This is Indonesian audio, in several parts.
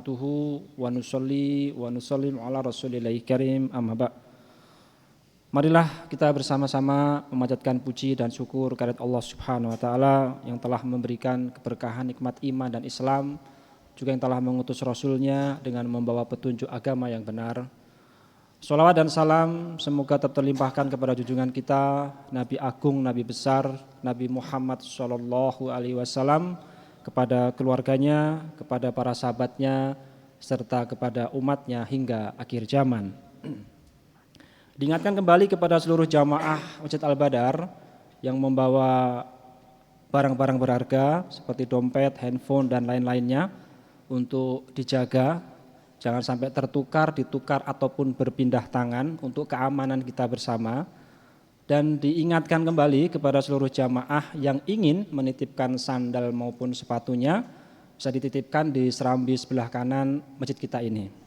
Tuhu wa nusalli wa nusallim ala Rasulillahil karim amma ba'. Marilah kita bersama-sama memanjatkan puji dan syukur kehadirat Allah Subhanahu wa taala yang telah memberikan keberkahan nikmat iman dan Islam, juga yang telah mengutus Rasulnya dengan membawa petunjuk agama yang benar. Sholawat dan salam semoga tetap terlimpahkan kepada junjungan kita, Nabi Agung, Nabi besar, Nabi Muhammad sallallahu alaihi wasallam, kepada keluarganya, kepada para sahabatnya, serta kepada umatnya hingga akhir zaman. Diingatkan kembali kepada seluruh jamaah Masjid Al-Badar yang membawa barang-barang berharga seperti dompet, handphone, dan lain-lainnya untuk dijaga, jangan sampai tertukar, ditukar, ataupun berpindah tangan untuk keamanan kita bersama. Dan diingatkan kembali kepada seluruh jamaah yang ingin menitipkan sandal maupun sepatunya, bisa dititipkan di serambi sebelah kanan masjid kita ini.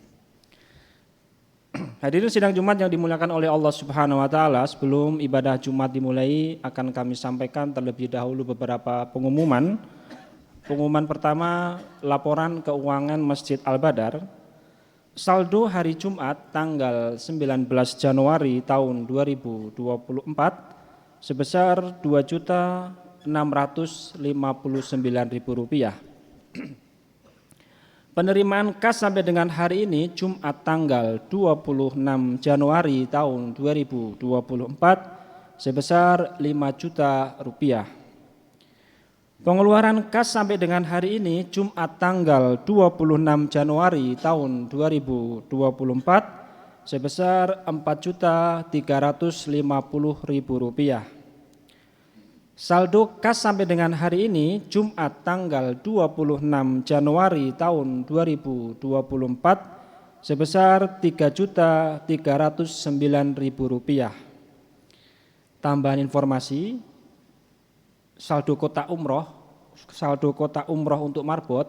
Hadirin sidang Jumat yang dimuliakan oleh Allah Subhanahu wa taala, sebelum ibadah Jumat dimulai akan kami sampaikan terlebih dahulu beberapa pengumuman. Pengumuman pertama, laporan keuangan Masjid Al-Badar. Saldo hari Jumat tanggal 19 Januari tahun 2024 sebesar Rp2.659.000. Penerimaan kas sampai dengan hari ini Jumat tanggal 26 Januari tahun 2024 sebesar Rp5 juta. Pengeluaran kas sampai dengan hari ini Jumat tanggal 26 Januari tahun 2024 sebesar Rp4.350.000. Saldo kas sampai dengan hari ini Jumat tanggal 26 Januari tahun 2024 sebesar Rp3.309.000. Tambahan informasi, saldo kotak umroh untuk marbot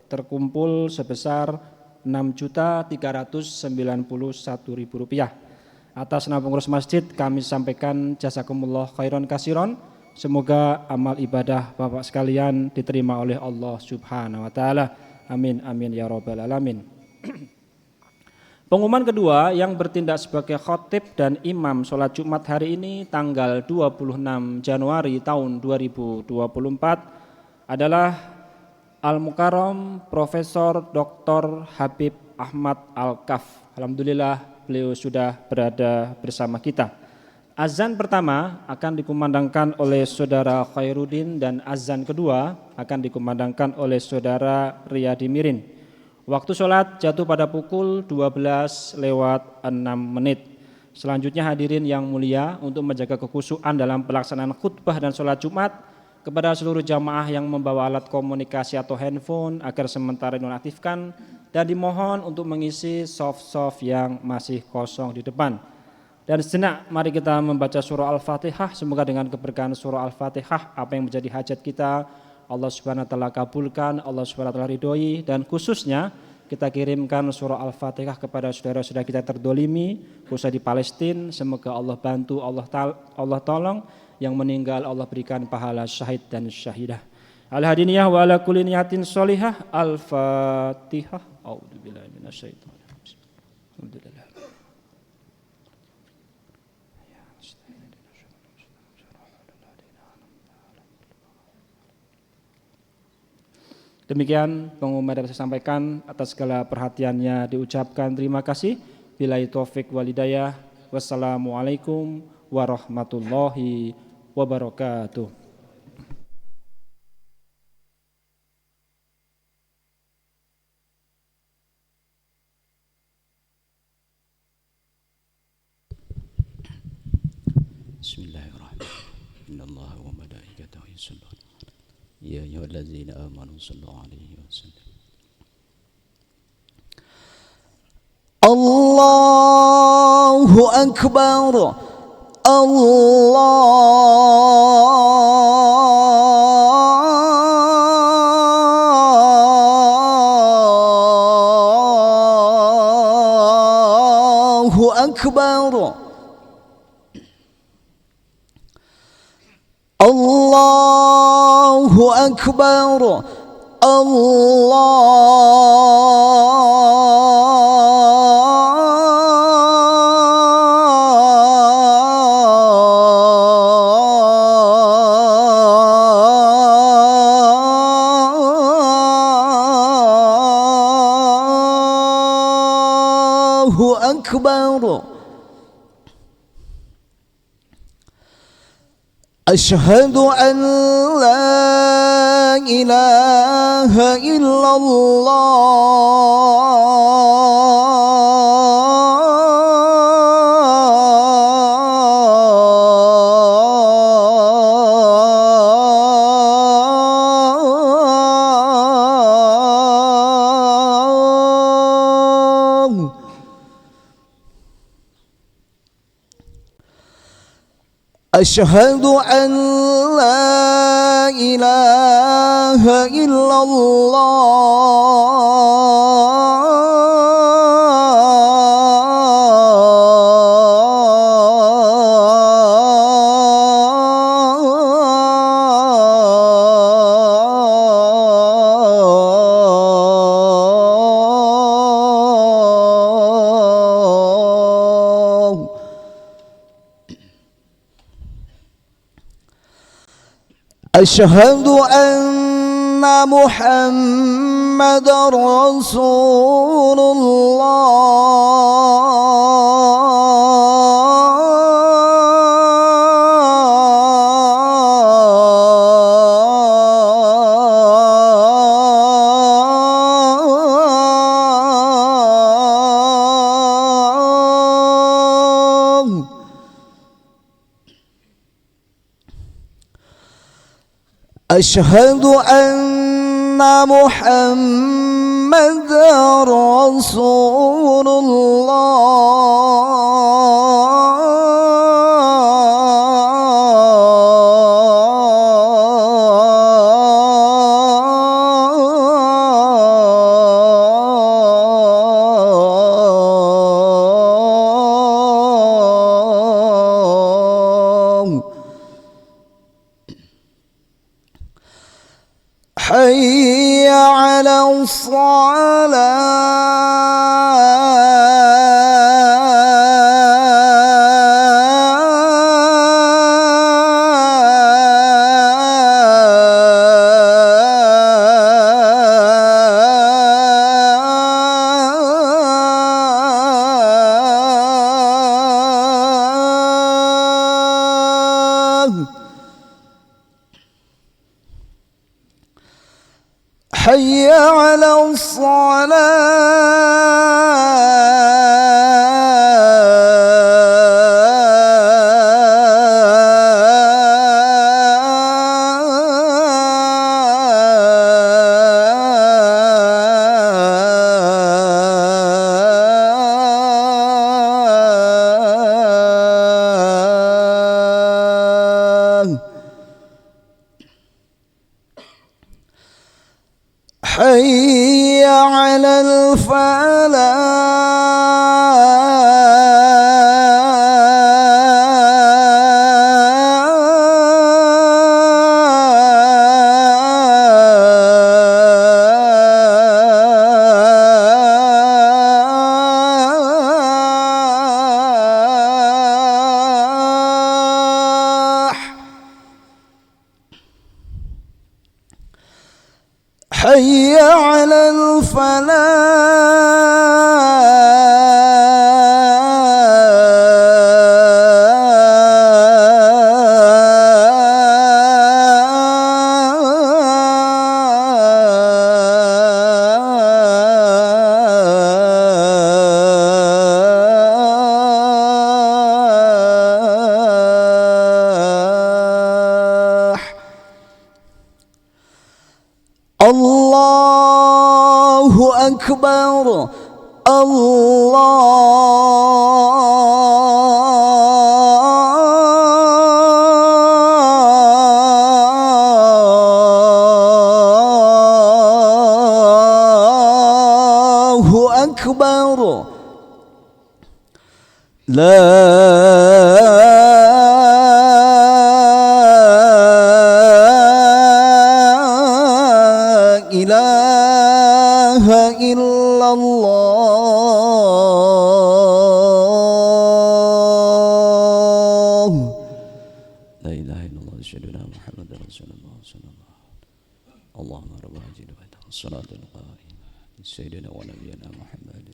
terkumpul sebesar Rp6.391.000. Atas nama pengurus masjid kami sampaikan jazakumullah khairan kasiron. Semoga amal ibadah Bapak sekalian diterima oleh Allah Subhanahu wa taala. Amin amin ya rabbal alamin. Pengumuman kedua, yang bertindak sebagai khotib dan imam sholat Jumat hari ini tanggal 26 Januari tahun 2024 adalah Al-Mukarram Profesor Dr. Habib Ahmad Al-Kaf. Alhamdulillah beliau sudah berada bersama kita. Azan pertama akan dikumandangkan oleh Saudara Khairuddin dan azan kedua akan dikumandangkan oleh Saudara Riyadi Mirin. Waktu sholat jatuh pada pukul 12:06. Selanjutnya hadirin yang mulia, untuk menjaga kekhusyuan dalam pelaksanaan khutbah dan sholat Jumat, kepada seluruh jamaah yang membawa alat komunikasi atau handphone agar sementara dinonaktifkan dan dimohon untuk mengisi soft yang masih kosong di depan. Dan sejenak mari kita membaca surah Al-Fatihah. Semoga dengan keberkahan surah Al-Fatihah apa yang menjadi hajat kita Allah Subhanahu wa taala kabulkan, Allah Subhanahu wa taala ridhoi, dan khususnya kita kirimkan surah Al-Fatihah kepada saudara-saudara kita terdolimi khususnya di Palestina. Semoga Allah bantu, Allah tolong, yang meninggal Allah berikan pahala syahid dan syahidah. Al-hadiniyah wa ala kulli niyatin sholihah. Al-Fatihah. A'udzubillahi minasyaitonir rajim. Alhamdulillah. Demikian pengumuman yang saya sampaikan. Atas segala perhatiannya diucapkan terima kasih. Billahi taufik wal hidayah. Wassalamualaikum warahmatullahi wabarakatuh. Bismillahirrahmanirrahim. Innallaha wa malaikatahu yusholluna ya ayyuhallazina amanu shallu alaihi wasallam. Allahu akbar. Allahu akbar. Allahu akbar. Allahu Akbar. Asyhadu an la ilaha illallah. Asyhadu an la ilaha illallah. Asyhadu anna Muhammadar Rasulullah. Asyhadu anna Muhammadar Rasulullah. حي على الصلاة. حي على الصلاة. حي على الفلاح. حي على الفلاح. الله أكبر. الله أكبر. لا إله الله لا إله إلا الله أشهد أن محمدا رسول الله صلى الله عليه وسلم اللهم رب هذه الصلاة القائمة سيدنا ونبينا محمد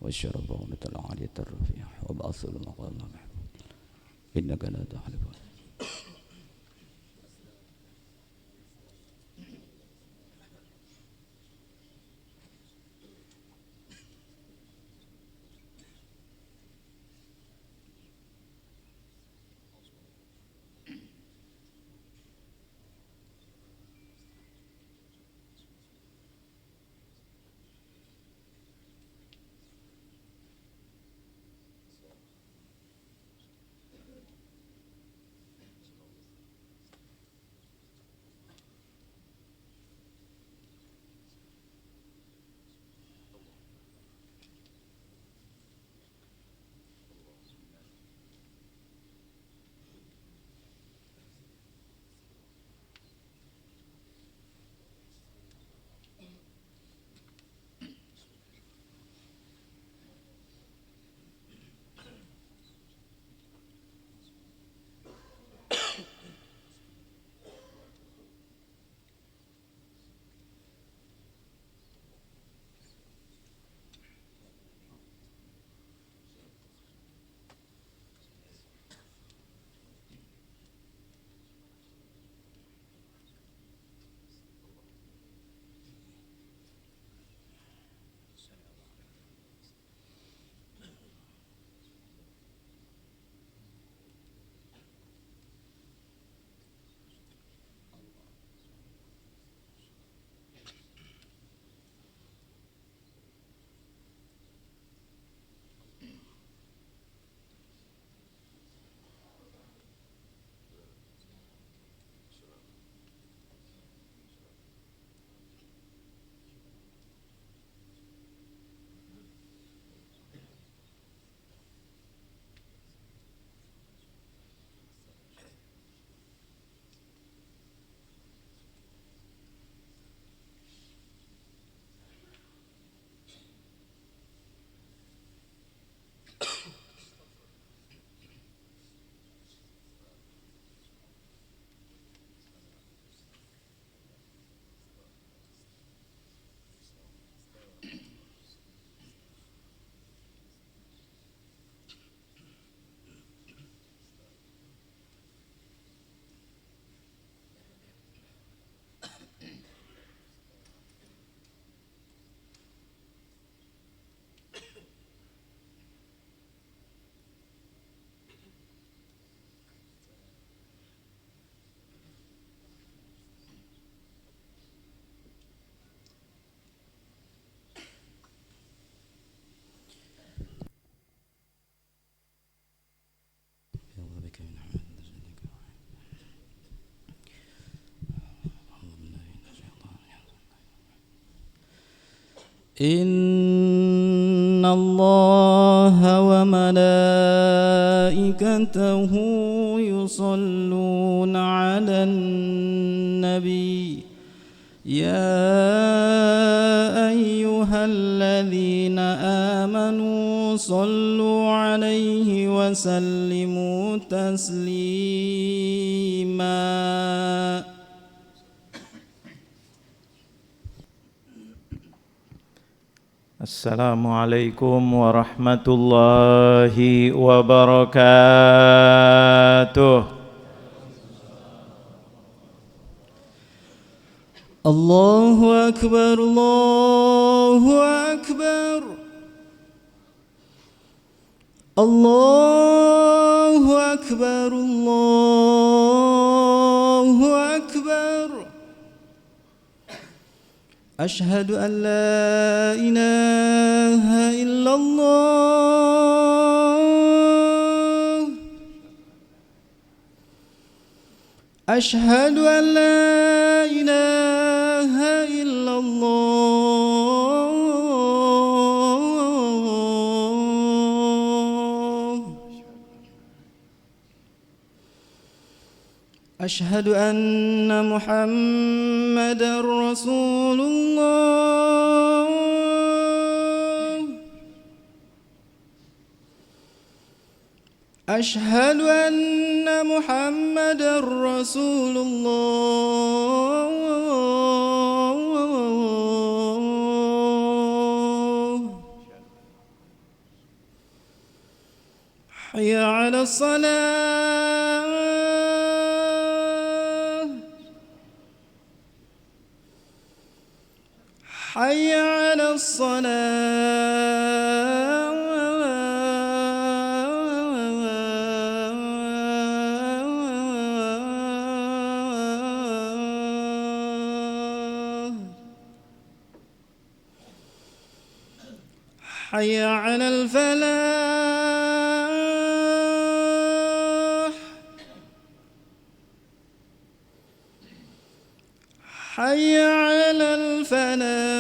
والشرف ونة العالية الرفيع وبعث المقام محمود إنك لا تخلف إن الله وملائكته يصلون على النبي يا أيها الذين آمنوا صلوا عليه وسلموا تسليما. Assalamualaikum warahmatullahi wabarakatuh. Allahu Akbar, Allahu Akbar, Allahu Akbar, Allahu Akbar. أشهد أن لا إله إلا الله أشهد أن لا إله إلا الله أشهد أن محمدًا رسول الله أشهد أن محمد رسول الله. حي على الصلاة. حي على الصلاة. حي على الفلاح. حي على الفلاح.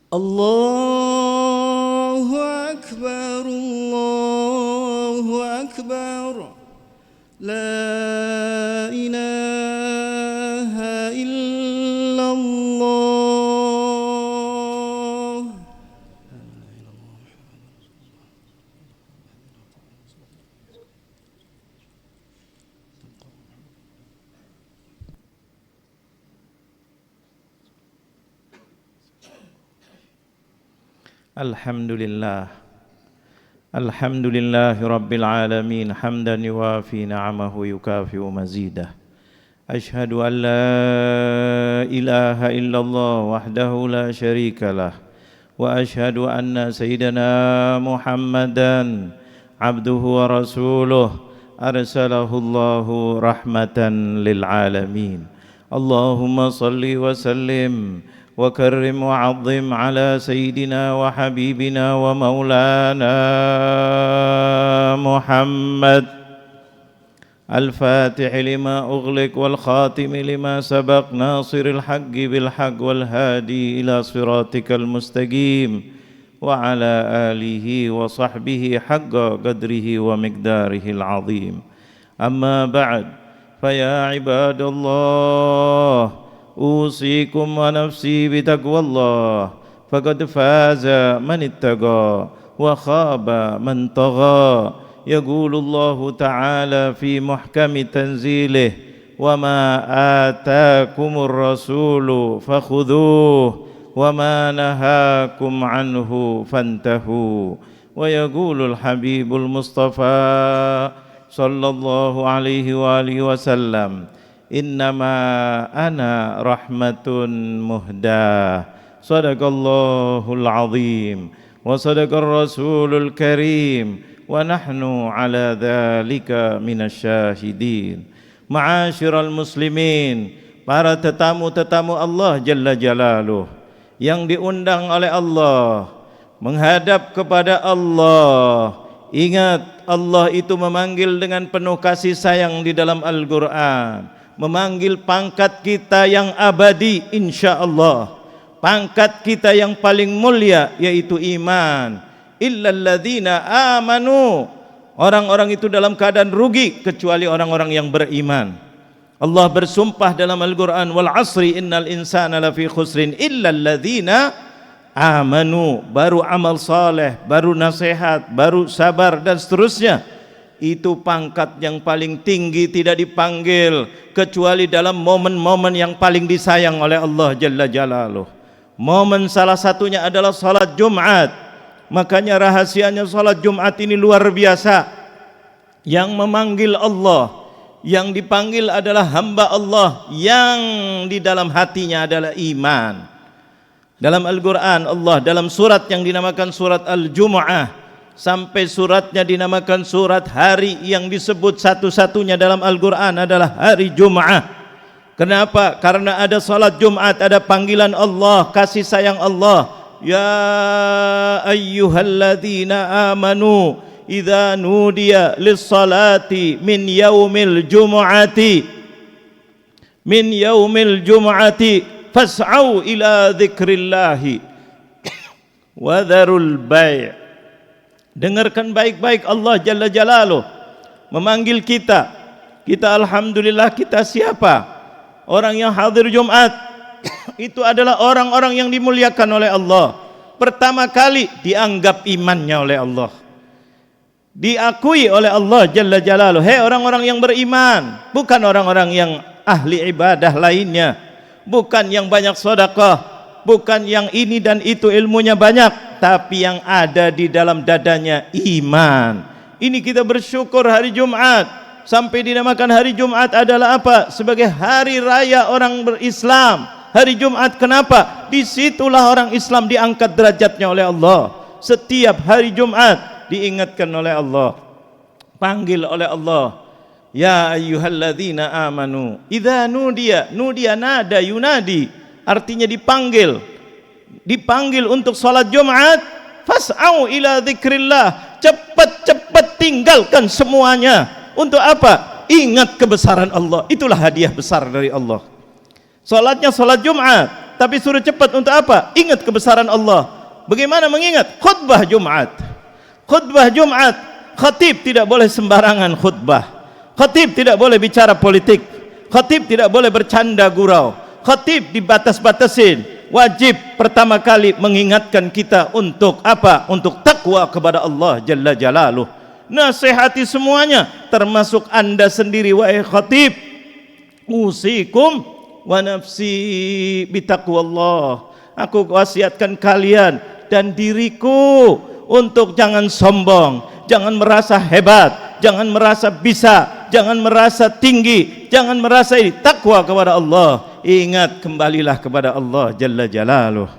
الله أكبر الله أكبر لا إله إلا الله. Alhamdulillah. Alhamdulillahi Rabbil Alamin. Hamdan yuwafi na'amahu yukafi'u mazidah. Ashhadu an la ilaha illallah wahdahu la syarika lah. Wa ashhadu anna sayyidana Muhammadan abduhu wa rasuluh arsalahu Allahu rahmatan lil alamin. Allahumma salli wa sallim وكرم وعظم على سيدنا وحبيبنا ومولانا محمد الفاتح لما أغلق والخاتم لما سبق ناصر الحق بالحق والهادي إلى صراطك المستقيم وعلى آله وصحبه حق قدره ومقداره العظيم. أما بعد فيا عباد الله أوصيكم ونفسي بتقوى الله فقد فاز من اتقى وخاب من طغى. يقول الله تعالى في محكم تنزيله وما آتاكم الرسول فخذوه وما نهاكم عنه فانتهوا. ويقول الحبيب المصطفى صلى الله عليه وآله وسلم innama ana rahmatun muhdah. Sadaqallahul azim wa sadaqar rasulul karim wa nahnu ala dhalika minasyahidin. Ma'asyiral muslimin, para tetamu-tetamu Allah Jalla Jalaluh yang diundang oleh Allah menghadap kepada Allah. Ingat, Allah itu memanggil dengan penuh kasih sayang di dalam Al-Quran, memanggil pangkat kita yang abadi insyaallah, pangkat kita yang paling mulia yaitu iman. Illalladzina amanu, orang-orang itu dalam keadaan rugi kecuali orang-orang yang beriman. Allah bersumpah dalam Al-Quran, wal asri innal insana lafi khusrin illalladzina amanu, baru amal saleh, baru nasihat, baru sabar dan seterusnya. Itu pangkat yang paling tinggi, tidak dipanggil kecuali dalam momen-momen yang paling disayang oleh Allah Jalla Jalaluh. Momen salah satunya adalah salat Jumat. Makanya rahasianya salat Jumat ini luar biasa. Yang memanggil Allah, yang dipanggil adalah hamba Allah yang di dalam hatinya adalah iman. Dalam Al-Quran Allah dalam surat yang dinamakan surat Al-Jumu'ah, sampai suratnya dinamakan surat hari yang disebut satu-satunya dalam Al-Quran adalah hari Jum'ah. Kenapa? Karena ada salat Jumat, ada panggilan Allah, kasih sayang Allah. Ya ayyuhalladzina amanu idza nudiya lis-salati min yaumil jum'ati fas'au ila dzikrillahi wa dzarul bai'. Dengarkan baik-baik, Allah Jalla Jalaluh memanggil kita Kita alhamdulillah, kita siapa? Orang yang hadir Jumat itu adalah orang-orang yang dimuliakan oleh Allah. Pertama kali dianggap imannya oleh Allah, diakui oleh Allah Jalla Jalaluh. Hei orang-orang yang beriman, bukan orang-orang yang ahli ibadah lainnya, bukan yang banyak sedekah, bukan yang ini dan itu ilmunya banyak, tapi yang ada di dalam dadanya iman. Ini kita bersyukur hari Jumat, sampai dinamakan hari Jumat adalah apa? Sebagai hari raya orang berislam. Hari Jumat kenapa? Disitulah orang Islam diangkat derajatnya oleh Allah. Setiap hari Jumat diingatkan oleh Allah, panggil oleh Allah, ya ayyuhalladzina amanu idza nudiya nada yunadi, artinya dipanggil untuk salat Jumat, fas'au ila dzikrillah, cepat-cepat tinggalkan semuanya. Untuk apa? Ingat kebesaran Allah. Itulah hadiah besar dari Allah. Salatnya salat Jumat, tapi suruh cepat untuk apa? Ingat kebesaran Allah. Bagaimana mengingat? Khutbah Jumat. Khutbah Jumat, khatib tidak boleh sembarangan khutbah. Khatib tidak boleh bicara politik. Khatib tidak boleh bercanda gurau. Khatib dibatas-batasin. Wajib pertama kali mengingatkan kita untuk apa? Untuk takwa kepada Allah Jalla Jalaluh. Nasihati semuanya, termasuk anda sendiri wahai khatib. Usikum wa nafsi bitaqwallah. Aku wasiatkan kalian dan diriku untuk jangan sombong, jangan merasa hebat, jangan merasa bisa, jangan merasa tinggi, jangan merasa ini. Takwa kepada Allah. Ingat, kembalilah kepada Allah Jalla Jalaluh.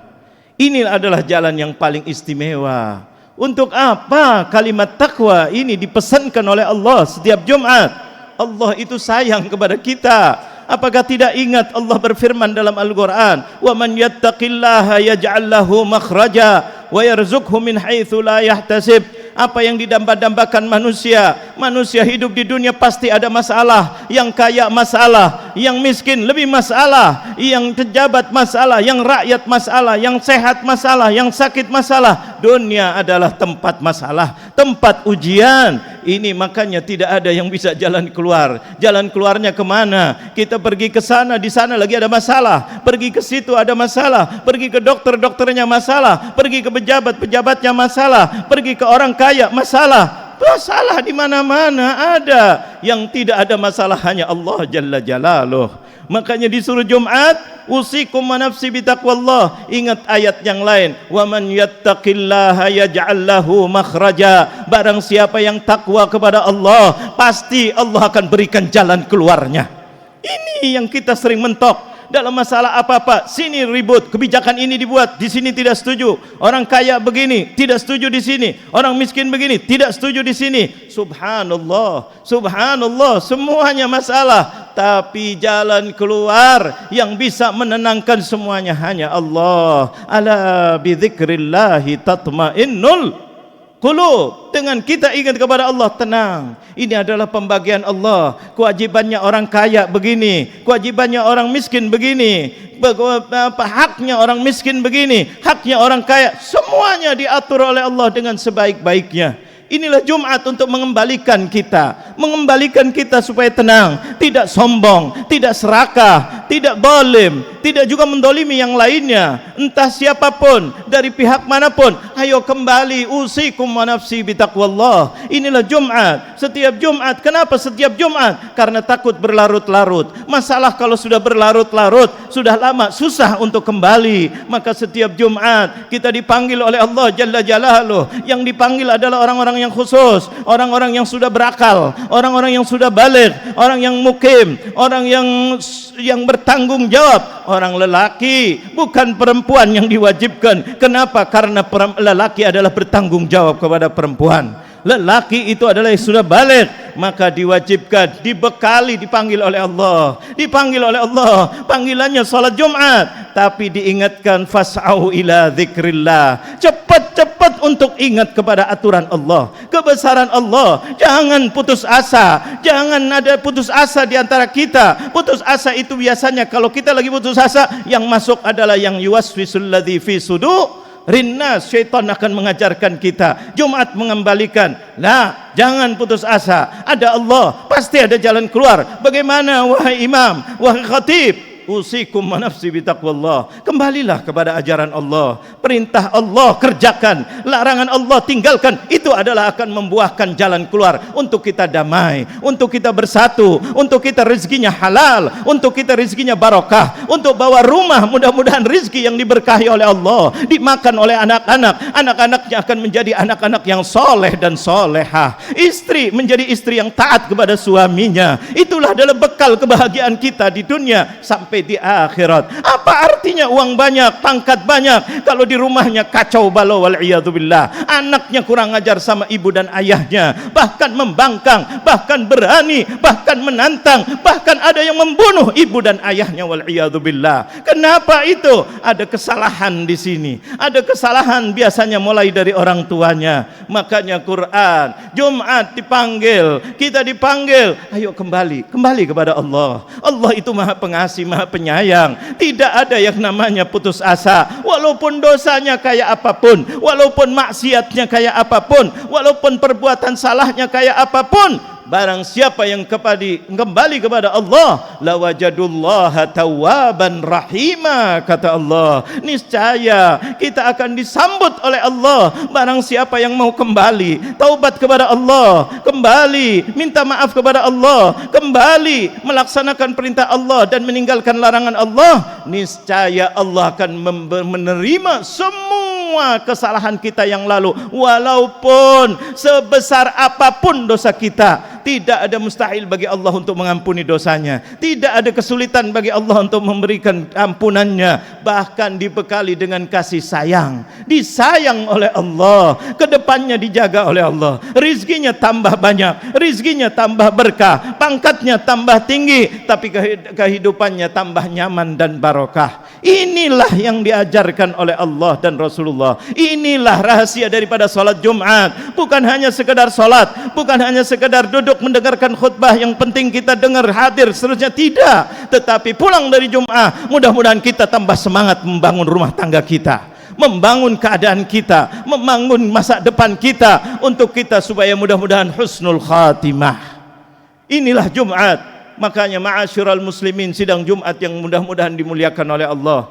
Ini adalah jalan yang paling istimewa. Untuk apa kalimat takwa ini dipesankan oleh Allah setiap Jumat? Allah itu sayang kepada kita. Apakah tidak ingat Allah berfirman dalam Al-Quran, wa man yattaqillaha yaj'al lahu makhraja wa yarzuqhu min haitsu la yahtasib. Apa yang didamba-dambakan manusia hidup di dunia pasti ada masalah. Yang kaya masalah, yang miskin lebih masalah, yang pejabat masalah, yang rakyat masalah, yang sehat masalah, yang sakit masalah. Dunia adalah tempat masalah, tempat ujian. Ini makanya tidak ada yang bisa jalan keluar. Jalan keluarnya kemana? Kita pergi ke sana, di sana lagi ada masalah. Pergi ke situ ada masalah. Pergi ke dokternya masalah. Pergi ke pejabatnya masalah. Pergi ke orang kaya masalah. Masalah di mana-mana ada. Yang tidak ada masalah hanya Allah Jalla Jalaluh. Makanya disuruh Jumat, usikum wa nafsi bitaqwallah. Ingat ayat yang lain, wa man yattaqillaha yaj'al lahu makhraja. Barang siapa yang takwa kepada Allah, pasti Allah akan berikan jalan keluarnya. Ini yang kita sering mentok. Dalam masalah apa-apa, sini ribut, kebijakan ini dibuat, di sini tidak setuju. Orang kaya begini, tidak setuju di sini. Orang miskin begini, tidak setuju di sini. Subhanallah, subhanallah, semuanya masalah. Tapi jalan keluar yang bisa menenangkan semuanya hanya Allah. Ala bidzikrillahi tatmainnul qulub. Dengan kita ingat kepada Allah, tenang. Ini adalah pembagian Allah. Kewajibannya orang kaya begini, kewajibannya orang miskin begini, haknya orang miskin begini, haknya orang kaya. Semuanya diatur oleh Allah dengan sebaik-baiknya. Inilah Jumat untuk mengembalikan kita supaya tenang, tidak sombong, tidak serakah, tidak zalim, tidak juga mendolimi yang lainnya, entah siapapun dari pihak manapun. Ayo kembali, usikum wa nafsi bitaqwallah. Inilah Jumat, setiap Jumat. Kenapa setiap Jumat? Karena takut berlarut-larut. Masalah kalau sudah berlarut-larut, sudah lama, susah untuk kembali. Maka setiap Jumat kita dipanggil oleh Allah Jalla Jalaluh. Yang dipanggil adalah orang-orang yang khusus, orang-orang yang sudah berakal, orang-orang yang sudah balik, orang yang mukim, orang yang bertanggung jawab, orang lelaki, bukan perempuan yang diwajibkan. Kenapa? Karena lelaki adalah bertanggung jawab kepada perempuan. Lelaki itu adalah yang sudah balik, maka diwajibkan, dibekali, dipanggil oleh Allah. Dipanggil oleh Allah, panggilannya salat Jumat, tapi diingatkan fas'au ila dzikrillah. Cepat-cepat untuk ingat kepada aturan Allah, kebesaran Allah. Jangan putus asa, jangan ada putus asa di antara kita. Putus asa itu biasanya kalau kita lagi putus asa, yang masuk adalah yang yuwaswisul ladzi fi sudur rinnas, syaitan akan mengajarkan kita. Jumat mengembalikan. Nah, jangan putus asa. Ada Allah, pasti ada jalan keluar. Bagaimana wahai imam, wahai khatib? Usikum wa nafsi bitaqwallah. Kembalilah kepada ajaran Allah. Perintah Allah kerjakan, larangan Allah tinggalkan. Itu adalah akan membuahkan jalan keluar untuk kita damai, untuk kita bersatu, untuk kita rezekinya halal, untuk kita rezekinya barokah, untuk bawa rumah mudah-mudahan rezeki yang diberkahi oleh Allah dimakan oleh anak-anak. Anak-anaknya akan menjadi anak-anak yang soleh dan solehah. Istri menjadi istri yang taat kepada suaminya. Itulah adalah bekal kebahagiaan kita di dunia sampai di akhirat. Apa artinya uang banyak, pangkat banyak kalau di rumahnya kacau balau wal'iyadzubillah, anaknya kurang ajar sama ibu dan ayahnya, bahkan membangkang, bahkan berani, bahkan menantang, bahkan ada yang membunuh ibu dan ayahnya wal'iyadzubillah. Kenapa itu? Ada kesalahan di sini, ada kesalahan biasanya mulai dari orang tuanya. Makanya Quran Jumat dipanggil, kita dipanggil, ayo kembali kepada Allah. Allah itu maha pengasih, maha penyayang. Tidak ada yang namanya putus asa. Walaupun dosanya kayak apapun, walaupun maksiatnya kayak apapun, walaupun perbuatan salahnya kayak apapun, barang siapa yang kembali kepada Allah, lawajadullaha tawwaban rahima, kata Allah. Niscaya kita akan disambut oleh Allah. Barang siapa yang mau kembali, taubat kepada Allah, kembali minta maaf kepada Allah, kembali melaksanakan perintah Allah dan meninggalkan larangan Allah, niscaya Allah akan menerima semua kesalahan kita yang lalu, walaupun sebesar apapun dosa kita. Tidak ada mustahil bagi Allah untuk mengampuni dosanya. Tidak ada kesulitan bagi Allah untuk memberikan ampunannya. Bahkan dibekali dengan kasih sayang, disayang oleh Allah, kedepannya dijaga oleh Allah, rizkinya tambah banyak, rizkinya tambah berkah, pangkatnya tambah tinggi, tapi kehidupannya tambah nyaman dan barokah. Inilah yang diajarkan oleh Allah dan Rasulullah. Inilah rahasia daripada salat Jumat. Bukan hanya sekedar salat, bukan hanya sekedar duduk mendengarkan khutbah yang penting kita dengar, hadir, seterusnya, tidak. Tetapi pulang dari Jumat, mudah-mudahan kita tambah semangat membangun rumah tangga kita, membangun keadaan kita, membangun masa depan kita, untuk kita supaya mudah-mudahan husnul khatimah. Inilah Jumat. Makanya ma'asyiral muslimin, sidang Jumat yang mudah-mudahan dimuliakan oleh Allah,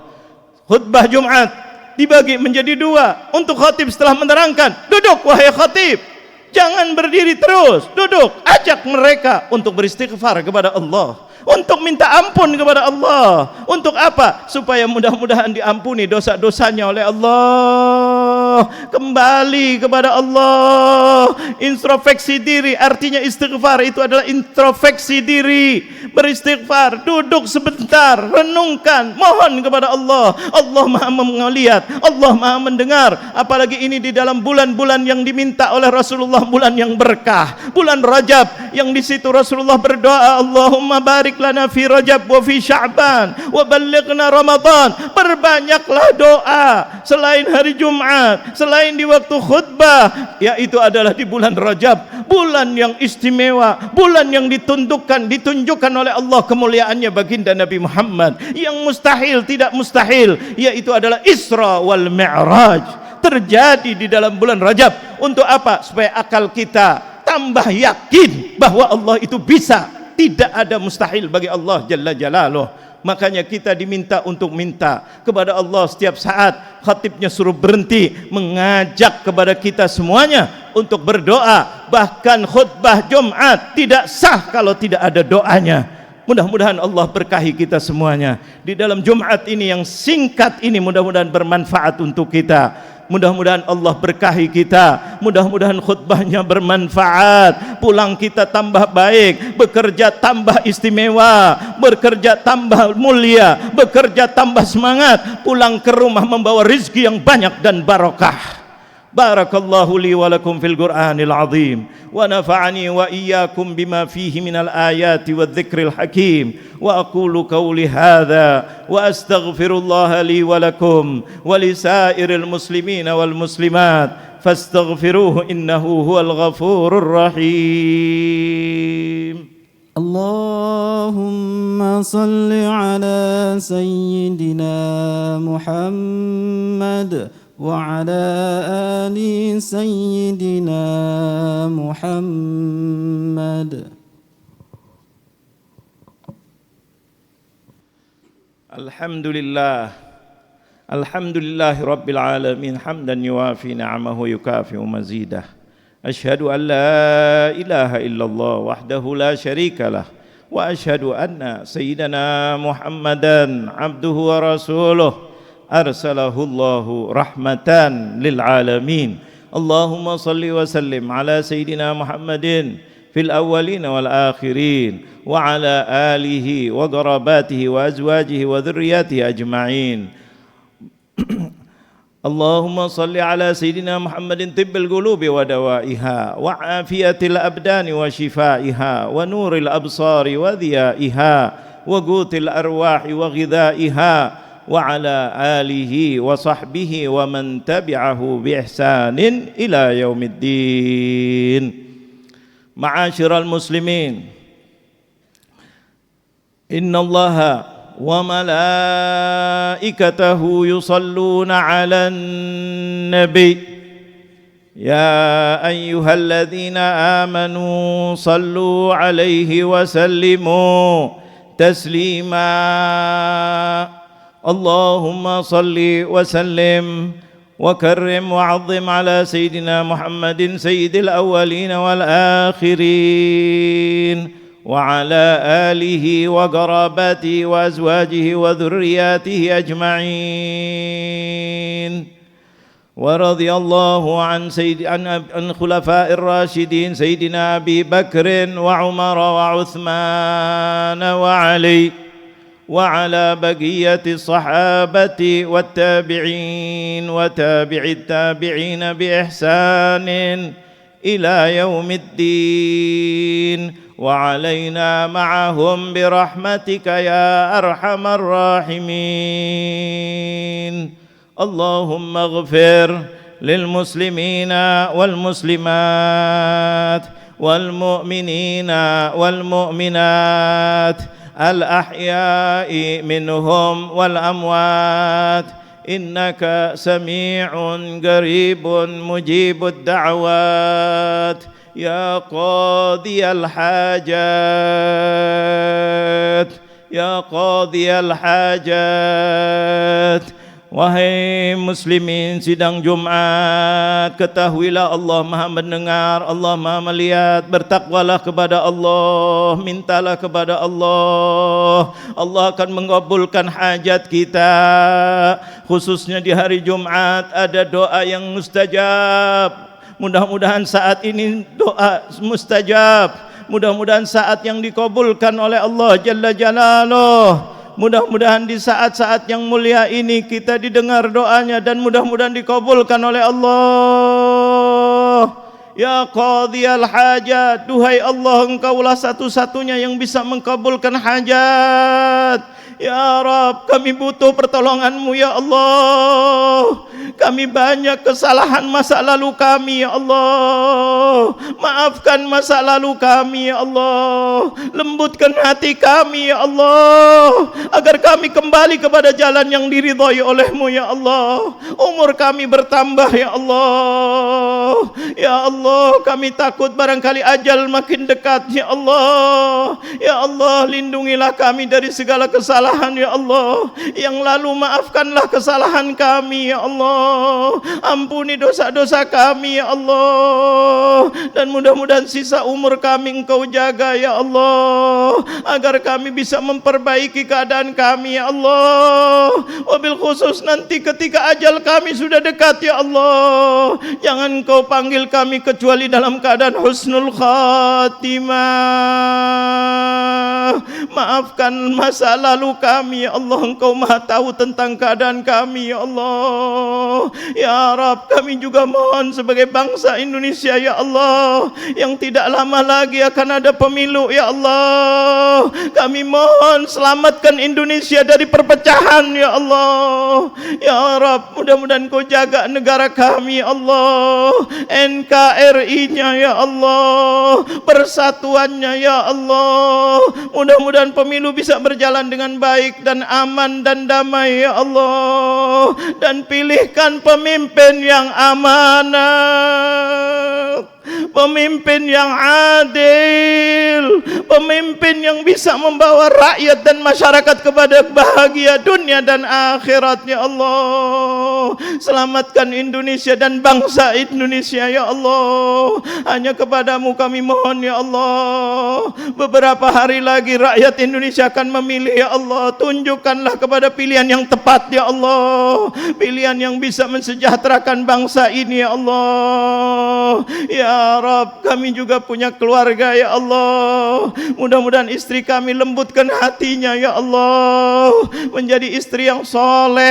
khutbah Jumat dibagi menjadi dua. Untuk khatib setelah menerangkan, duduk wahai khatib, jangan berdiri terus, duduk, ajak mereka untuk beristighfar kepada Allah, untuk minta ampun kepada Allah. Untuk apa? Supaya mudah-mudahan diampuni dosa-dosanya oleh Allah. Kembali kepada Allah, introspeksi diri. Artinya istighfar itu adalah introspeksi diri, beristighfar, duduk sebentar, renungkan, mohon kepada Allah. Allah maha melihat, Allah maha mendengar. Apalagi ini di dalam bulan-bulan yang diminta oleh Rasulullah, bulan yang berkah, bulan Rajab, yang di situ Rasulullah berdoa, Allahumma barik lana fi Rajab wa fi Sya'ban wa ballighna Ramadan. Perbanyaklah doa selain hari Jumat, selain di waktu khutbah, yaitu adalah di bulan Rajab, bulan yang istimewa, bulan yang ditunjukkan oleh Allah kemuliaannya baginda Nabi Muhammad. Yang mustahil tidak mustahil, yaitu adalah Isra wal Mi'raj, terjadi di dalam bulan Rajab. Untuk apa? Supaya akal kita tambah yakin bahwa Allah itu bisa. Tidak ada mustahil bagi Allah Jalla Jalaluh. Makanya kita diminta untuk minta kepada Allah setiap saat. Khatibnya suruh berhenti, mengajak kepada kita semuanya untuk berdoa. Bahkan khutbah Jumat tidak sah kalau tidak ada doanya. Mudah-mudahan Allah berkahi kita semuanya di dalam Jumat ini yang singkat ini. Mudah-mudahan bermanfaat untuk kita. Mudah-mudahan Allah berkahi kita, mudah-mudahan khutbahnya bermanfaat, pulang kita tambah baik, bekerja tambah istimewa, bekerja tambah mulia, bekerja tambah semangat, pulang ke rumah membawa rezeki yang banyak dan barokah. Barakallahu li wa lakum fil Qur'anil azim wa nafa'ani wa iyyakum bima fihi minal ayati wadh-dhikril hakim wa aqulu qawli hadza wa astaghfirullaha li wa lakum wa lisairil muslimina wal muslimat fastaghfiruhu innahu huwal ghafurur rahim. Allahumma salli ala sayyidina Muhammad وعلى آل سيدنا محمد. Alhamdulillah Rabbil Alamin hamdan yuafi ni'amahu yukafi'u mazidah. Ashhadu an la ilaha illallah wahdahu la syarikalah wa ashhadu anna sayyidana Muhammadan abduhu wa rasuluh arsalahu Allahu rahmatan lil alamin. Allahumma salli wa sallim ala sayyidina Muhammadin fil awwalin wal akhirin wa ala alihi wa qarabatihi wa azwajihi wa dhurriyyatihi ajma'in. Allahumma salli ala sayyidina Muhammadin tibbil qulubi wa dawaiha wa afiyatil abdani wa shifaiha wa nuril absari wa dhiyaiha wa gutil arwahi wa ghidaiha wa ala alihi wa sahbihi wa man tabi'ahu bi ihsanin ila yaumiddin. Ma'asyiral muslimin, innallaha wa malaikatahu yusalluna 'alan nabi ya ayyuhalladzina amanu sallu 'alaihi wa sallimu taslima. Allahumma salli wa sallim wa karrim wa 'azzim 'ala sayyidina Muhammadin sayyidil awwalin wal akhirin wa ala alihi wa qarabatihi wa azwajihi wa dhurriyyatihi ajma'in. Wa radhiyallahu an khulafa'ir rasyidin sayyidina Abi Bakrin wa Umar wa Uthman wa Ali wa ala baqiyati sahabati wat tabi'in wa tabi'it tabi'in bi ihsanin ila yaumiddin. وعلينا معهم برحمتك يا أرحم الراحمين. اللهم اغفر للمسلمين والمسلمات والمؤمنين والمؤمنات الأحياء منهم والأموات إنك سميع قريب مجيب الدعوات. يا قاضي الحاجات يا قاضي الحاجات. Wahai muslimin sidang Jumat, ketahuilah Allah Maha mendengar, Allah Maha melihat. Bertakwalah kepada Allah, mintalah kepada Allah. Allah akan mengabulkan hajat kita. Khususnya di hari Jumat ada doa yang mustajab. Mudah-mudahan saat ini doa mustajab. Mudah-mudahan saat yang dikabulkan oleh Allah Jalla Jalaluh. Mudah-mudahan di saat-saat yang mulia ini kita didengar doanya dan mudah-mudahan dikabulkan oleh Allah. Ya Qadhiyal Hajat, duhai Allah, Engkaulah satu-satunya yang bisa mengkabulkan hajat. Ya Rabb, kami butuh pertolongan-Mu ya Allah. Kami banyak kesalahan masa lalu kami ya Allah. Maafkan masa lalu kami ya Allah. Lembutkan hati kami ya Allah, agar kami kembali kepada jalan yang diridhai oleh-Mu ya Allah. Umur kami bertambah ya Allah. Ya Allah, kami takut barangkali ajal makin dekat ya Allah. Ya Allah, lindungilah kami dari segala kesalahan ya Allah. Yang lalu maafkanlah kesalahan kami ya Allah. Ampuni dosa-dosa kami ya Allah. Dan mudah-mudahan sisa umur kami Engkau jaga ya Allah, agar kami bisa memperbaiki keadaan kami ya Allah. Wabil khusus nanti ketika ajal kami sudah dekat ya Allah, jangan Engkau panggil kami kecuali dalam keadaan husnul khatimah. Maafkan masa lalu kami ya Allah. Engkau Maha tahu tentang keadaan kami ya Allah. Ya Rabb, kami juga mohon sebagai bangsa Indonesia ya Allah, yang tidak lama lagi akan ada pemilu ya Allah. Kami mohon selamatkan Indonesia dari perpecahan ya Allah. Ya Rabb, mudah-mudahan Kau jaga negara kami ya Allah, NKRI-nya ya Allah, persatuannya ya Allah. Mudah-mudahan pemilu bisa berjalan dengan baik dan aman dan damai ya Allah. Dan pilihkan pemimpin yang amanah, pemimpin yang adil, pemimpin yang bisa membawa rakyat dan masyarakat kepada bahagia dunia dan akhirat ya Allah. Selamatkan Indonesia dan bangsa Indonesia ya Allah. Hanya kepadamu kami mohon ya Allah. Beberapa hari lagi rakyat Indonesia akan memilih ya Allah. Tunjukkanlah kepada pilihan yang tepat ya Allah, pilihan yang bisa mensejahterakan bangsa ini ya Allah. Ya Rabb, kami juga punya keluarga ya Allah. Mudah-mudahan istri kami lembutkan hatinya ya Allah, menjadi istri yang solehah,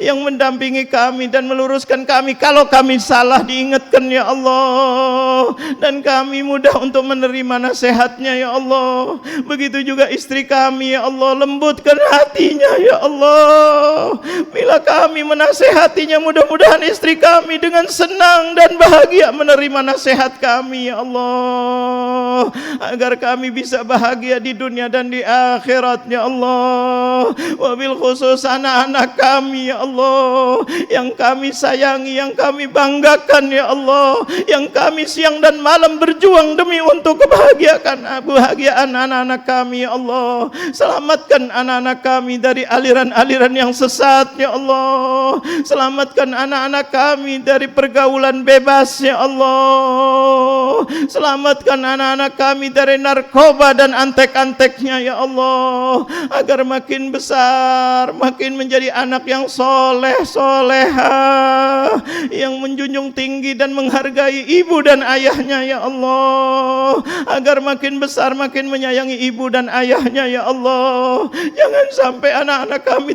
yang mendampingi kami dan meluruskan kami kalau kami salah, diingatkan ya Allah. Dan kami mudah untuk menerima nasihatnya ya Allah. Begitu juga istri kami ya Allah, lembutkan hatinya ya Allah. Bila kami menasehatinya, mudah-mudahan istri kami dengan senang dan bahagia menerima nasihat kami ya Allah, agar kami bisa bahagia di dunia dan di akhirat ya Allah. Wabil khusus anak-anak kami ya Allah, yang kami sayangi, yang kami banggakan ya Allah, yang kami siang dan malam berjuang demi untuk kebahagiaan anak-anak kami ya Allah. Selamatkan anak-anak kami dari aliran-aliran yang sesat ya Allah. Selamatkan anak-anak kami dari pergaulan bebas ya Allah. Selamatkan anak-anak kami dari narkoba dan antek-anteknya ya Allah, agar makin besar, makin menjadi anak yang soleh, solehah, yang menjunjung tinggi dan menghargai ibu dan ayahnya ya Allah, agar makin besar makin menyayangi ibu dan ayahnya ya Allah. Jangan sampai anak-anak kami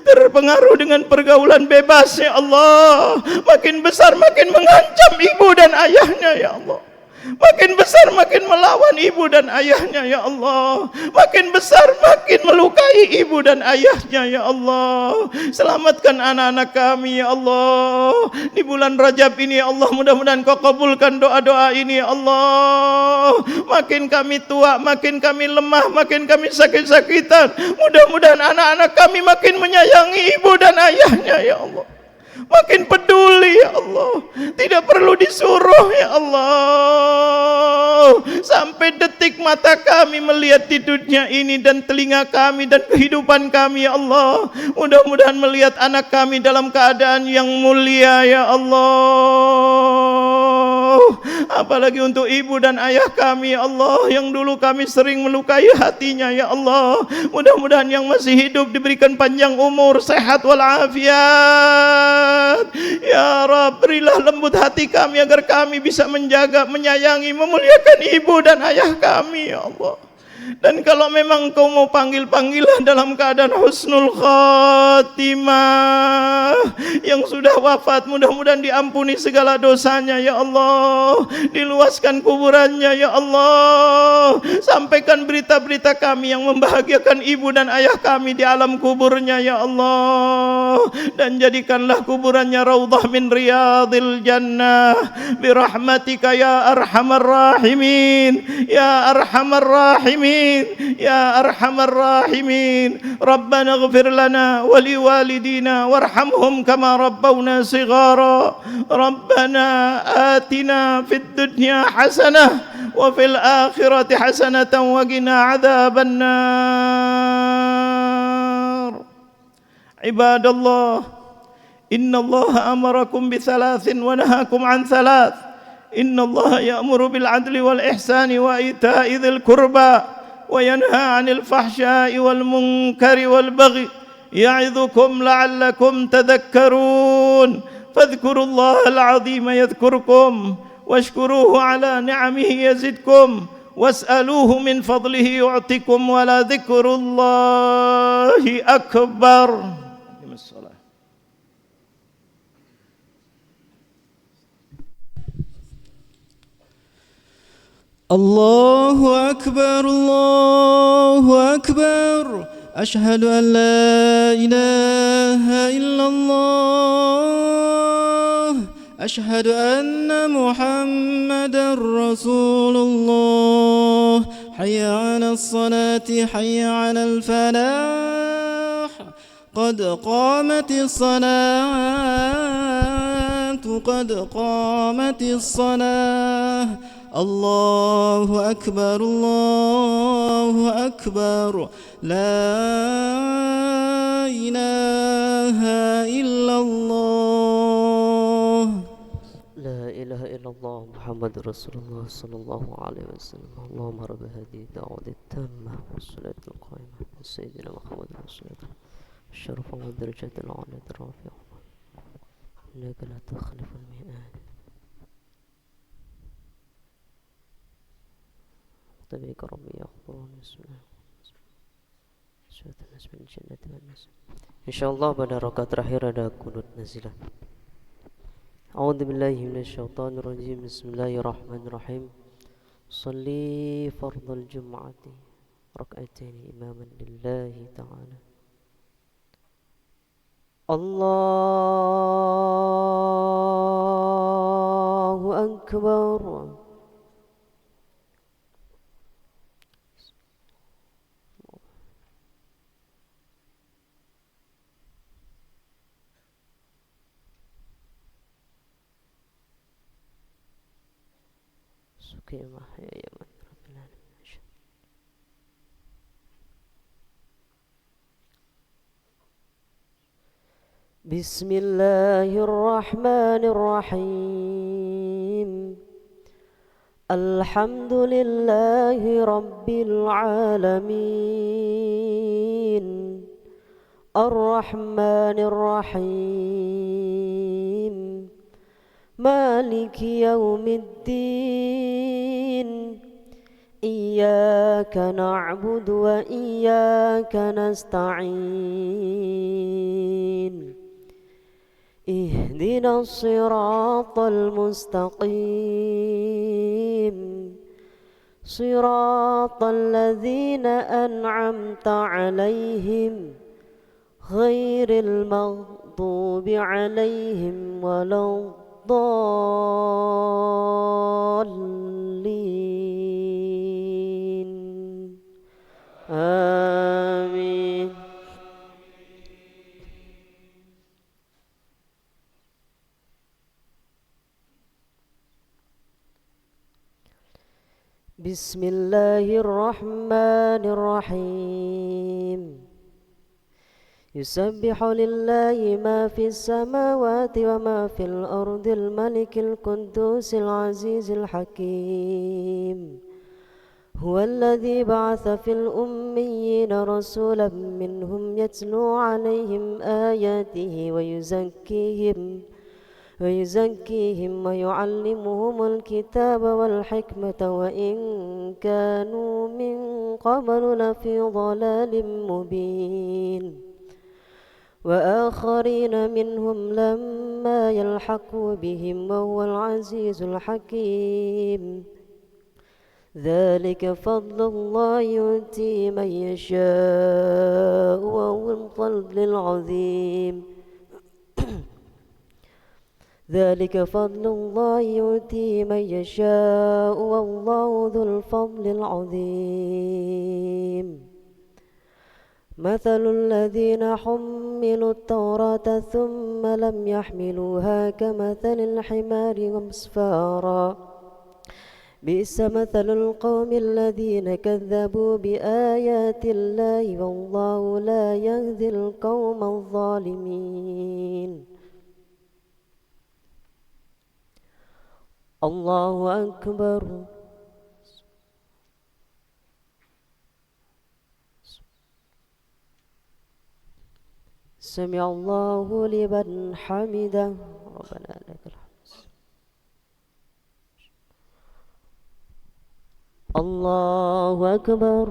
terpengaruh dengan pergaulan bebas ya Allah. Makin besar makin mengancam ibu dan ayahnya ya Allah. Makin besar makin melawan ibu dan ayahnya ya Allah. Makin besar makin melukai ibu dan ayahnya ya Allah. Selamatkan anak-anak kami ya Allah. Di bulan Rajab ini ya Allah, mudah-mudahan Kau kabulkan doa-doa ini ya Allah. Makin kami tua, makin kami lemah, makin kami sakit-sakitan, mudah-mudahan anak-anak kami makin menyayangi ibu dan ayahnya ya Allah. Makin peduli ya Allah, tidak perlu disuruh ya Allah. Sampai detik mata kami melihat di dunia ini dan telinga kami dan kehidupan kami ya Allah, mudah-mudahan melihat anak kami dalam keadaan yang mulia ya Allah. Apalagi untuk ibu dan ayah kami ya Allah, yang dulu kami sering melukai hatinya ya Allah. Mudah-mudahan yang masih hidup diberikan panjang umur, sehat walafiat. Ya Rabb, berilah lembut hati kami agar kami bisa menjaga, menyayangi, memuliakan ibu dan ayah kami ya Allah. Dan kalau memang Kau mau panggil-panggillah dalam keadaan husnul khatimah. Yang sudah wafat mudah-mudahan diampuni segala dosanya ya Allah. Diluaskan kuburannya ya Allah. Sampaikan berita-berita kami yang membahagiakan ibu dan ayah kami di alam kuburnya ya Allah. Dan jadikanlah kuburannya raudhah min riyadil jannah birahmatika ya arhamar rahimin, ya arhamar rahimin, ya arhamar rahimin. Rabbana ighfir lana wa liwalidina warhamhum kama rabbawna shighara. Rabbana atina fid dunya hasanah wa fil akhirati hasanatan wa qina adzaban nar. Ibadallah, innallaha amarakum bi thalathin wa nahakum an thalath. Innallaha ya'muru bil adli wal ihsani wa ita'i dzil qurba وينهى عن الفحشاء والمنكر والبغي يعظكم لعلكم تذكرون فاذكروا الله العظيم يذكركم واشكروه على نعمه يزدكم واسألوه من فضله يعطكم ولذكر الله أكبر. الله أكبر الله أكبر أشهد أن لا إله إلا الله أشهد أن محمدا رسول الله حي على الصلاة حي على الفلاح قد قامت الصلاة قد قامت الصلاة الله أكبر الله أكبر لا إله إلا الله لا إله إلا الله محمد رسول الله صلى الله عليه وسلم اللهم رب هذه الدعوة التامة والصلاة القائمة سيدنا محمد رسول الله الشرف والدرجات العالية الرافعة إنك لا تخلف الميعاد تبيك ربي يحضرون بسم الله Suatu nasib jannah والناس InsyaAllah pada rakaat terakhir ada kunut nazilah. A'udzu billahi minasyaitonir rajim. Bismillahirrahmanirrahim. Shalli fardhal jum'ati rak'ataini imaman lillahi ta'ala. Allahu akbar. Sukimah ya yaman rabbil alamin. Bismillahirrahmanirrahim. Alhamdulillahi rabbil alamin. Ar-Rahmanir Rahim. Maliki yaumiddin. Iyyaka na'budu wa iyyaka nasta'in. Ihdinas siratal mustaqim. Siratal ladzina an'amta 'alaihim ghairil maghdubi 'alaihim waladdallin. Amin. Bismillahirrahmanirrahim. Yusabbihu lillahi ma fis samawati wa ma fil ardil malikil qudusil azizil hakim. Huwallazi ba'atha fil ummiyina rasulan minhum yatlu 'alaihim ayatihi wa yuzakkihim wa yu'allimuhumul kitaba wal hikmata wa in kanu min qablu lafi dhalalin mubin. وآخرين منهم لما يلحقوا بهم وهو العزيز الحكيم. ذلك فضل الله يؤتيه من يشاء وهو الفضل العظيم. ذلك فضل الله يؤتيه من يشاء والله ذو الفضل العظيم. مثل الذين حملوا التوراة ثم لم يحملوها كمثل الحمار أسفارا. بئس مثل القوم الذين كذبوا بآيات الله والله لا يهدي القوم الظالمين. الله أكبر. سمع الله لمن حمده ربنا لك الحمد. الله أكبر.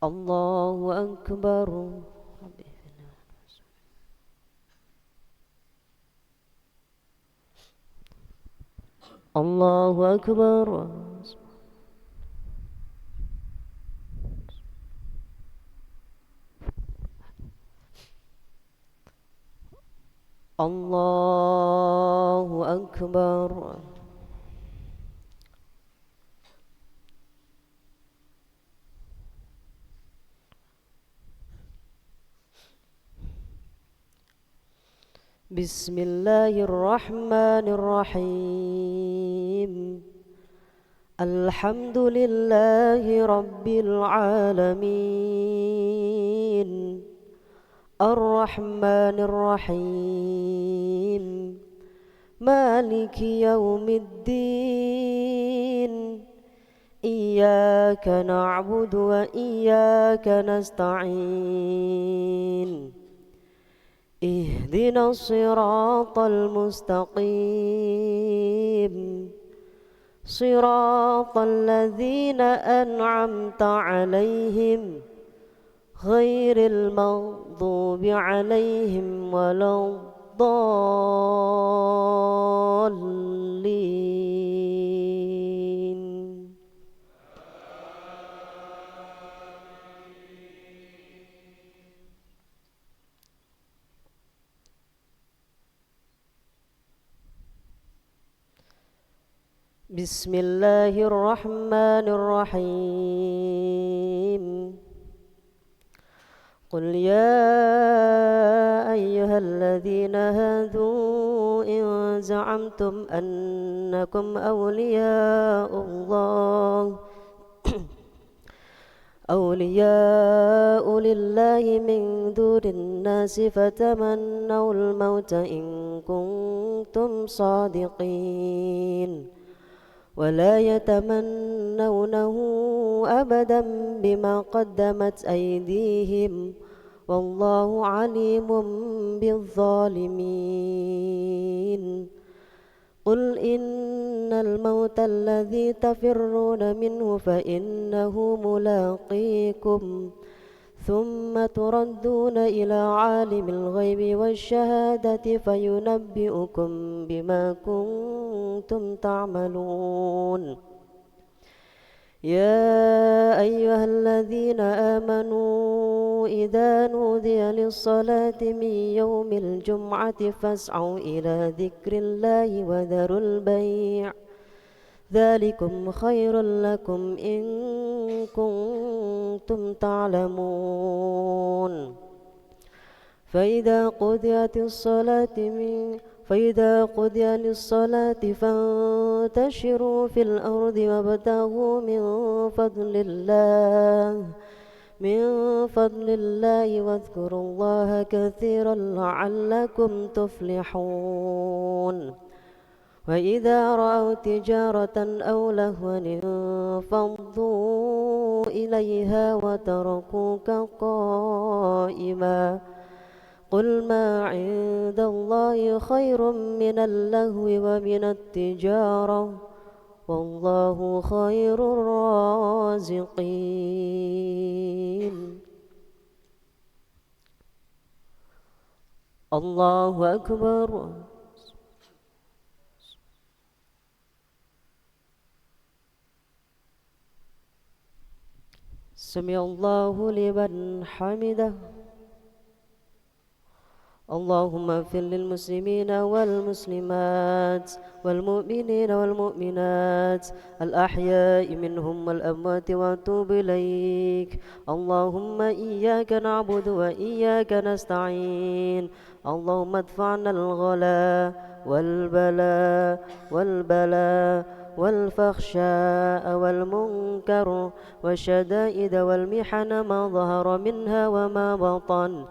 الله أكبر. الله أكبر. الله أكبر. بسم الله الرحمن الرحيم. الحمد لله رب العالمين الرحمن الرحيم مالك يوم الدين إياك نعبد وإياك نستعين اهدنا الصراط المستقيم صراط الذين أنعمت عليهم غير المغضوب عليهم ولا الضالين. بسم الله الرحمن الرحيم. قل يا أيها الذين هادوا إن زعمتم أنكم أولياء لله من دون الناس فتمنوا الموت إن كنتم صادقين ولا يتمنونه أبدا بما قدمت أيديهم والله عليم بالظالمين. قل إن الموت الذي تفرون منه فإنه ملاقيكم ثم تردون إلى عالم الغيب والشهادة فينبئكم بما كنتم تعملون. يا أيها الذين آمنوا إذا نودي للصلاة من يوم الجمعة فاسعوا إلى ذكر الله وذروا البيع ذلكم خير لكم إن كنتم تعلمون. فإذا قضيت الصلاة فانتشروا في الأرض وابتغوا من فضل الله واذكروا الله كثيرا لعلكم تفلحون. وإذا رأوا تجارة أو لهوا انفضوا إليها وتركوك قائما قل ما عند الله خير من اللهو ومن التجارة والله خير الرازقين. الله أكبر. سمع الله لمن حمده. اللهم اغفر للمسلمين والمسلمات والمؤمنين والمؤمنات الأحياء منهم والأموات واتوب إليك. اللهم إياك نعبد وإياك نستعين. اللهم ادفع عنا الغلا والبلاء والفحشاء والمنكر والشدائد والمحن ما ظهر منها وما بطن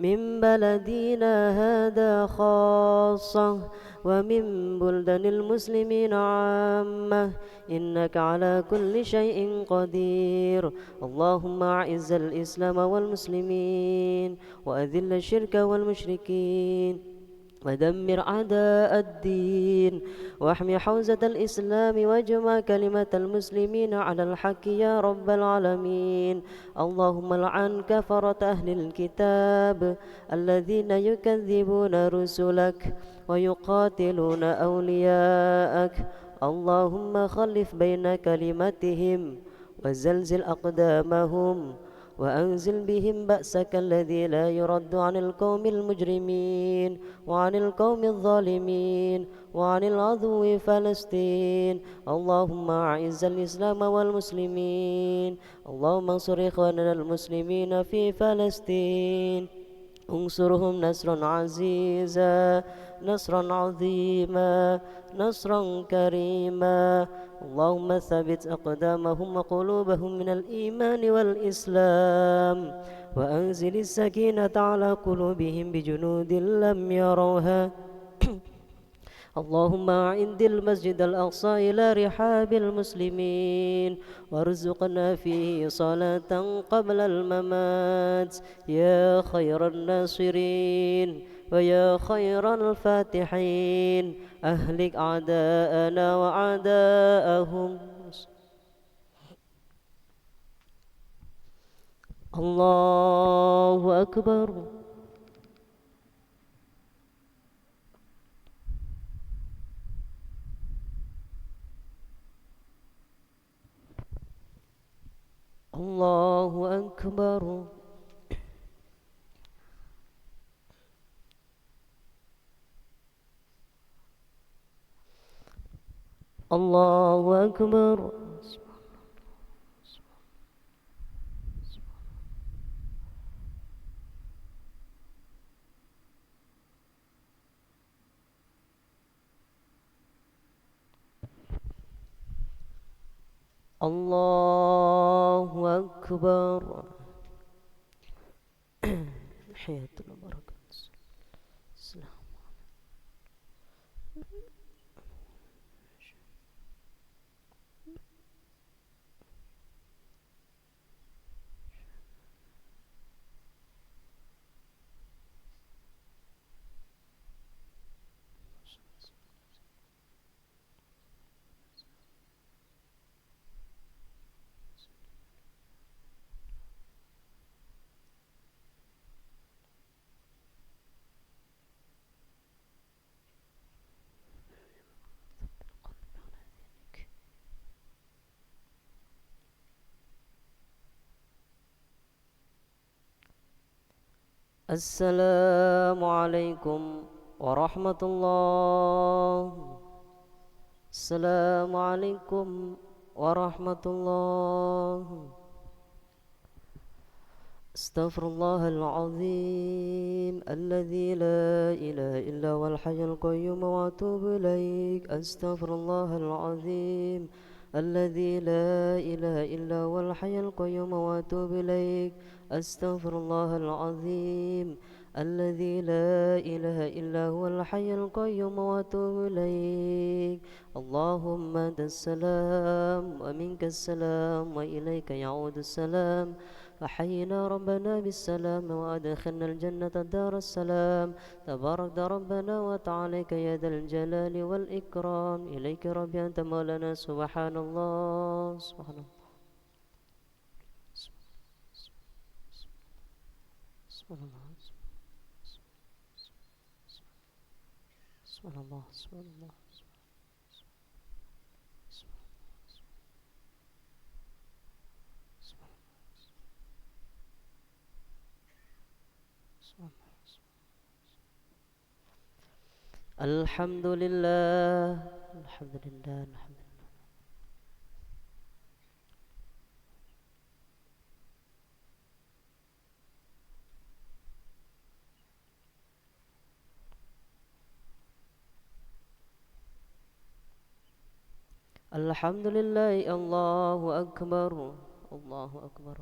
من بلدنا هذا خاصة ومن بلدان المسلمين عامة إنك على كل شيء قدير. اللهم أعز الإسلام والمسلمين وأذل الشرك والمشركين ودمر أعداء الدين واحمي حوزة الإسلام واجمع كلمة المسلمين على الحق يا رب العالمين. اللهم لعن كفرة أهل الكتاب الذين يكذبون رسلك ويقاتلون أولياءك. اللهم خلف بين كلمتهم وزلزل أقدامهم وأنزل بهم بأسك الذي لا يرد عن القوم المجرمين وعن القوم الظالمين وعن العدو فلسطين. اللهم أعز الإسلام والمسلمين. اللهم انصر إخواننا المسلمين في فلسطين. انصرهم نصرا عزيزا، نصرا عظيما، نصرا كريما. اللهم ثبت أقدامهم وقلوبهم من الإيمان والإسلام، وأنزل السكينة على قلوبهم بجنود لم يروها. اللهم أعد المسجد الأقصى إلى رحاب المسلمين، وارزقنا فيه صلاة قبل الممات يا خير الناصرين ويا خير الفاتحين. أهلك أعداءنا وأعداءهم. الله أكبر. الله أكبر. الله أكبر. الله أكبر. حياة البركة. السلام. السلام عليكم ورحمة الله. السلام عليكم ورحمة الله. استغفر الله العظيم الذي لا إله إلا هو الحي القيوم وأتوب إليك. استغفر الله العظيم الذي لا إله إلا هو الحي القيوم وأتوب إليك. أستغفر الله العظيم الذي لا إله إلا هو الحي القيوم وأتوب إليك. اللهم أنت السلام ومنك السلام وإليك يعود السلام. فحينا ربنا بالسلام وأدخلنا الجنة دار السلام. تبارك ربنا وتعاليك يا ذا الجلال والإكرام. إليك ربي أنت مولانا. سبحان الله. سبحان الله. سبحان الله. سبحان الله. سبحان الله. الحمد لله. الحمد لله. الحمد لله. الحمد لله. الله أكبر. الله أكبر.